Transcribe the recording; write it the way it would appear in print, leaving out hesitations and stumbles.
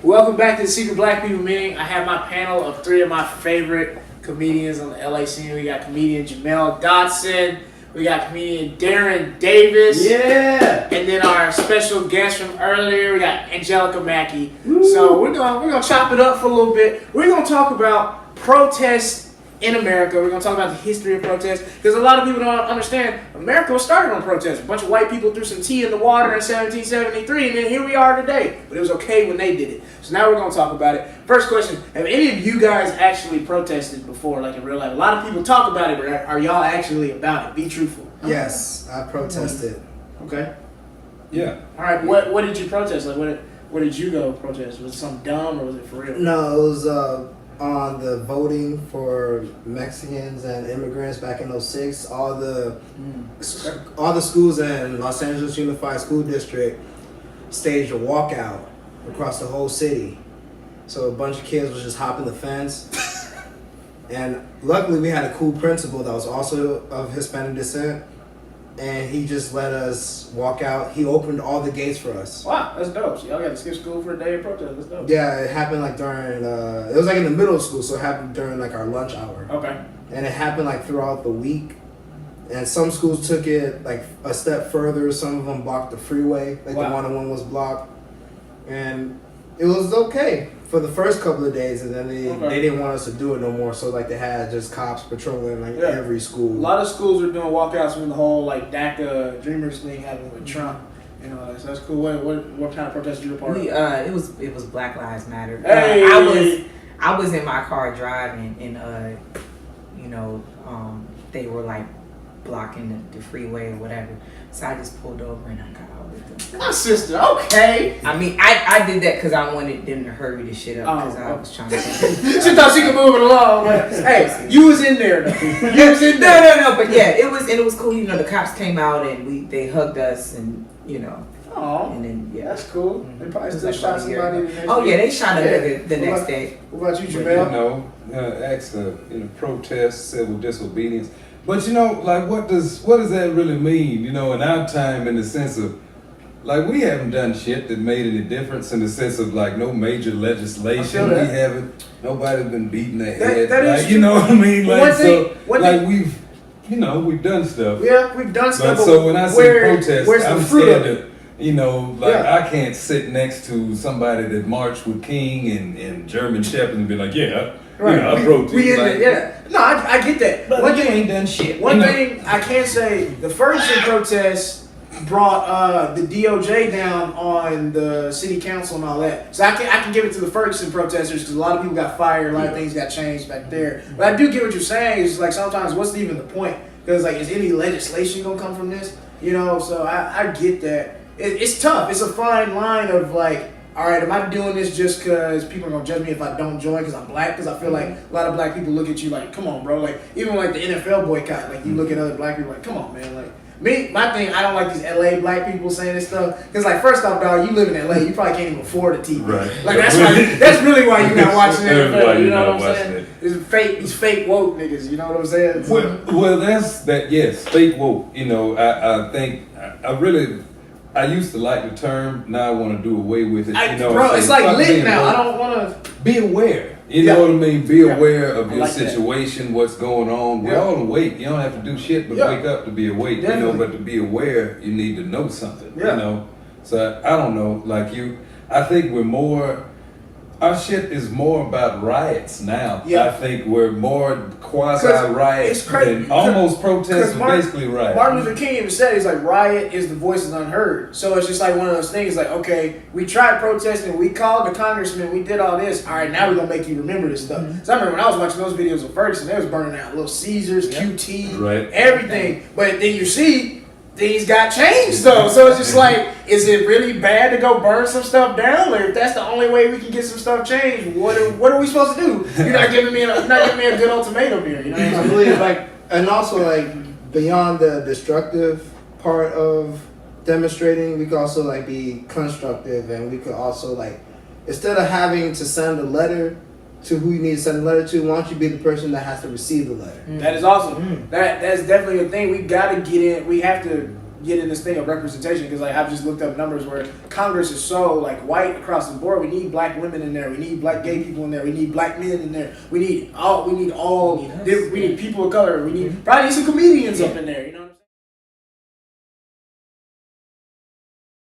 Welcome back to the Secret Black People Meeting. I have my panel of three of my favorite comedians on the LA scene. We got comedian Jamel Dodson, we got comedian Darren Davis, Yeah, and then our special guest from earlier, we got Angelica Mackey. So we're gonna chop it up for a little bit. We're gonna talk about protests in America. We're gonna talk about the history of protests because a lot of people don't understand America was started on protests. A bunch of white people threw some tea in the water in 1773, and then here we are today. But it was okay when they did it. So now we're gonna talk about it. First question: have any of you guys actually protested before, like in real life? A lot of people talk about it, but are y'all actually about it? Be truthful. yes, I protested. Okay. Yeah. All right. What did you protest? Like what did you go protest? Was it something dumb or was it for real? No, it was on the voting for Mexicans and immigrants back in '06. All the schools in Los Angeles Unified School District staged a walkout across the whole city. So a bunch of kids was just hopping the fence. And luckily we had a cool principal that was also of Hispanic descent. And he just let us walk out. He opened all the gates for us. Wow, that's dope. So y'all got to skip school for a day of protest. That's dope. Yeah, it happened like during, it was like in the middle of school, so it happened during like our lunch hour. Okay. And it happened like throughout the week. And some schools took it like a step further. Some of them blocked the freeway, like Wow. the 101 was blocked. And it was okay for the first couple of days, and then they didn't want us to do it no more. So like they had just cops patrolling like every A school. lot of schools are doing walkouts when the whole like DACA Dreamers thing happened with Trump. You know, so that's cool. What kind of protest you were part of? It was Black Lives Matter. Hey! I was in my car driving, and they were like blocking the freeway or whatever. So I just pulled over and I got out with them. My sister, okay. I mean, I did that because I wanted them to hurry the shit up because I was trying to. She thought she could move it along, but hey, you was in there though. You was in there. No, but yeah, it was cool. You know, the cops came out and they hugged us and Oh, and then yeah, that's cool. Mhm. They probably It was still like shot about a year somebody. ago. The next Oh day. yeah, they shot a Yeah. nigga the next day. What about you, But, Jamel? acts of protest, civil disobedience. But like what does that really mean? In our time, in the sense of like we haven't done shit that made any difference in the sense of like no major legislation. We haven't. Nobody's been beating their head. That is like, true. you know what I mean? Like One thing, we've done stuff. yeah, we've done stuff. But so when I say protest, where's the I'm fruit scared of it? I can't sit next to somebody that marched with King and German Shepherd and be like, Right. I protest. We in like, it, yeah. No, I get that. But One you thing, ain't done shit. One thing I can say, the Ferguson protests brought the DOJ down on the city council and all that. So I can give it to the Ferguson protesters because a lot of people got fired, a lot of things got changed back there. But I do get what you're saying. Is like sometimes what's even the point? Because like, is any legislation gonna come from this? So I get that. It's tough. It's a fine line of like, all right, am I doing this just because people are gonna judge me if I don't join because I'm black? Because I feel like a lot of black people look at you like, come on, bro. Like even like the NFL boycott, like you look at other black people like, come on, man. Like me, my thing, I don't like these LA black people saying this stuff because like first off, dog, you live in LA, you probably can't even afford a TV. Right. Like that's really why you're not watching That's why NFL. You you're know not what I'm saying? It's these fake woke niggas. You know what I'm saying? Well, that's that. Yes, fake woke. I think I used to like the term. Now I want to do away with it. Bro, it's like fuck lit being now. woke. I don't want to. Be aware. You know what I mean? Be aware of your like that. situation, what's going on. We're all awake. You don't have to do shit but wake up to be awake. Definitely. But to be aware, you need to know something. Yeah. So I don't know. Like I think we're more. Our shit is more about riots now. Yeah. I think we're more quasi riots it's crazy. than almost protests. Basically riots. Martin Luther King even said, he's like, riot is the voices unheard. So it's just like one of those things like, okay, we tried protesting, we called the congressman, we did all this. All right, now we're going to make you remember this stuff. So I remember when I was watching those videos of Ferguson, they was burning out Little Caesars, QT, Right. everything. But then you see, things got changed though. So it's just like, is it really bad to go burn some stuff down? Or if that's the only way we can get some stuff changed, what are we supposed to do? You're not giving me a good ultimatum here. You know what I'm I saying? believe and also like beyond the destructive part of demonstrating, we could also like be constructive, and we could also like, instead of having to send a letter to who you need to send a letter to, why don't you be the person that has to receive the letter? That is awesome. That's definitely a thing. We got to get in. We have to get in this thing of representation, because like I've just looked up numbers where Congress is so like white across the board. We need black women in there. We need black gay people in there. We need black men in there. We need all. We need people of color. We need probably some comedians up in there. You know.